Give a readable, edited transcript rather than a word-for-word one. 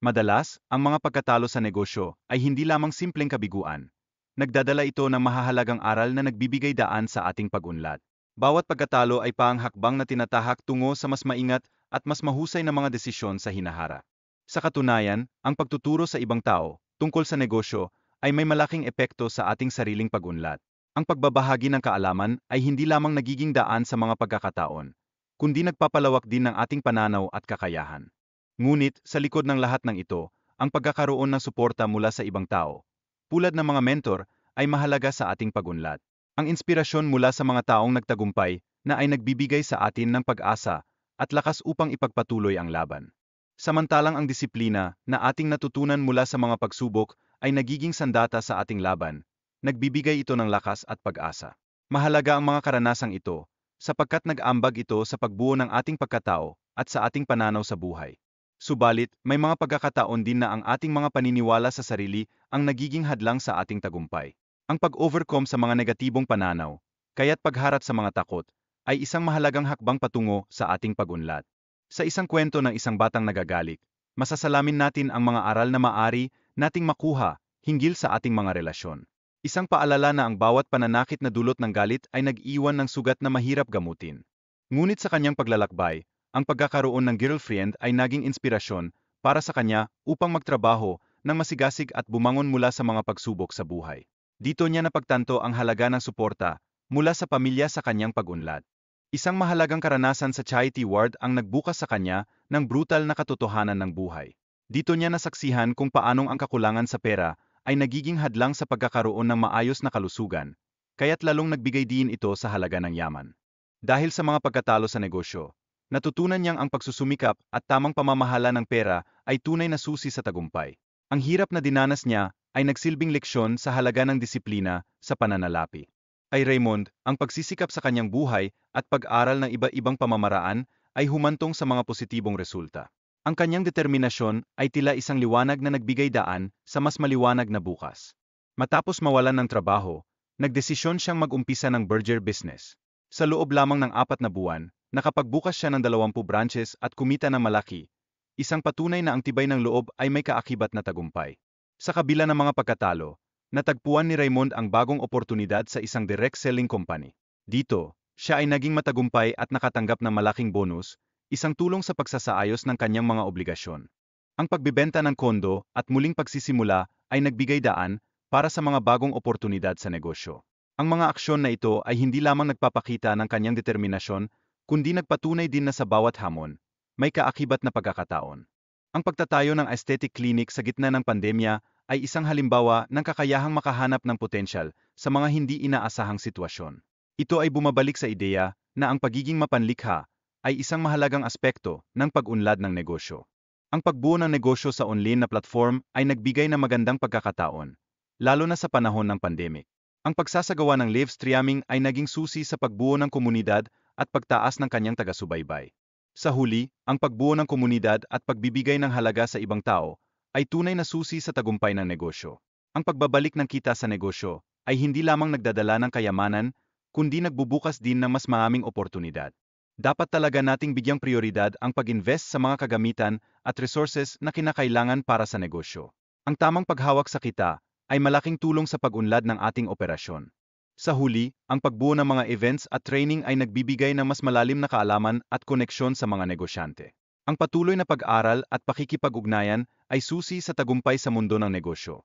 Madalas, ang mga pagkatalo sa negosyo ay hindi lamang simpleng kabiguan. Nagdadala ito ng mahahalagang aral na nagbibigay daan sa ating pag-unlad. Bawat pagkatalo ay paanghakbang na tinatahak tungo sa mas maingat at mas mahusay na mga desisyon sa hinaharap. Sa katunayan, ang pagtuturo sa ibang tao tungkol sa negosyo ay may malaking epekto sa ating sariling pag-unlad. Ang pagbabahagi ng kaalaman ay hindi lamang nagiging daan sa mga pagkakataon, kundi nagpapalawak din ng ating pananaw at kakayahan. Ngunit, sa likod ng lahat ng ito, ang pagkakaroon ng suporta mula sa ibang tao, tulad ng mga mentor, ay mahalaga sa ating pag-unlad. Ang inspirasyon mula sa mga taong nagtagumpay na ay nagbibigay sa atin ng pag-asa at lakas upang ipagpatuloy ang laban. Samantalang ang disiplina na ating natutunan mula sa mga pagsubok ay nagiging sandata sa ating laban, nagbibigay ito ng lakas at pag-asa. Mahalaga ang mga karanasang ito, sapagkat nag-ambag ito sa pagbuo ng ating pagkatao at sa ating pananaw sa buhay. Subalit, may mga pagkakataon din na ang ating mga paniniwala sa sarili ang nagiging hadlang sa ating tagumpay. Ang pag-overcome sa mga negatibong pananaw, kaya't pagharap sa mga takot, ay isang mahalagang hakbang patungo sa ating pag-unlad. Sa isang kwento ng isang batang nagagalit, masasalamin natin ang mga aral na maaari nating makuha hinggil sa ating mga relasyon. Isang paalala na ang bawat pananakit na dulot ng galit ay nag-iwan ng sugat na mahirap gamutin. Ngunit sa kanyang paglalakbay, ang pagkakaroon ng girlfriend ay naging inspirasyon para sa kanya upang magtrabaho ng masigasig at bumangon mula sa mga pagsubok sa buhay. Dito niya napagtanto ang halaga ng suporta mula sa pamilya sa kanyang pag-unlad. Isang mahalagang karanasan sa charity ward ang nagbukas sa kanya ng brutal na katotohanan ng buhay. Dito niya nasaksihan kung paanong ang kakulangan sa pera ay nagiging hadlang sa pagkakaroon ng maayos na kalusugan, kaya't lalong nagbigay din ito sa halaga ng yaman. Dahil sa mga pagkatalo sa negosyo, natutunan niyang ang pagsusumikap at tamang pamamahala ng pera ay tunay na susi sa tagumpay. Ang hirap na dinanas niya ay nagsilbing leksyon sa halaga ng disiplina sa pananalapi. Kay Raymond, ang pagsisikap sa kanyang buhay at pag-aral ng iba-ibang pamamaraan ay humantong sa mga positibong resulta. Ang kanyang determinasyon ay tila isang liwanag na nagbigay daan sa mas maliwanag na bukas. Matapos mawalan ng trabaho, nagdesisyon siyang mag-umpisa ng burger business. Sa loob lamang ng 4 na buwan, nakapagbukas siya ng 20 branches at kumita ng malaki, isang patunay na ang tibay ng loob ay may kaakibat na tagumpay. Sa kabila ng mga pagkatalo, natagpuan ni Raymond ang bagong oportunidad sa isang direct selling company. Dito, siya ay naging matagumpay at nakatanggap ng malaking bonus, isang tulong sa pagsasaayos ng kanyang mga obligasyon. Ang pagbibenta ng kondo at muling pagsisimula ay nagbigay daan para sa mga bagong oportunidad sa negosyo. Ang mga aksyon na ito ay hindi lamang nagpapakita ng kanyang determinasyon, kundi nagpatunay din na sa bawat hamon, may kaakibat na pagkakataon. Ang pagtatayo ng aesthetic clinic sa gitna ng pandemya ay isang halimbawa ng kakayahang makahanap ng potensyal sa mga hindi inaasahang sitwasyon. Ito ay bumabalik sa ideya na ang pagiging mapanlikha ay isang mahalagang aspekto ng pag-unlad ng negosyo. Ang pagbuo ng negosyo sa online na platform ay nagbigay ng magandang pagkakataon, lalo na sa panahon ng pandemic. Ang pagsasagawa ng live streaming ay naging susi sa pagbuo ng komunidad at pagtaas ng kanyang taga-subaybay. Sa huli, ang pagbuo ng komunidad at pagbibigay ng halaga sa ibang tao ay tunay na susi sa tagumpay ng negosyo. Ang pagbabalik ng kita sa negosyo ay hindi lamang nagdadala ng kayamanan, kundi nagbubukas din ng mas maraming oportunidad. Dapat talaga nating bigyang prioridad ang pag-invest sa mga kagamitan at resources na kinakailangan para sa negosyo. Ang tamang paghawak sa kita ay malaking tulong sa pag-unlad ng ating operasyon. Sa huli, ang pagbuo ng mga events at training ay nagbibigay ng mas malalim na kaalaman at koneksyon sa mga negosyante. Ang patuloy na pag-aral at pakikipag-ugnayan ay susi sa tagumpay sa mundo ng negosyo.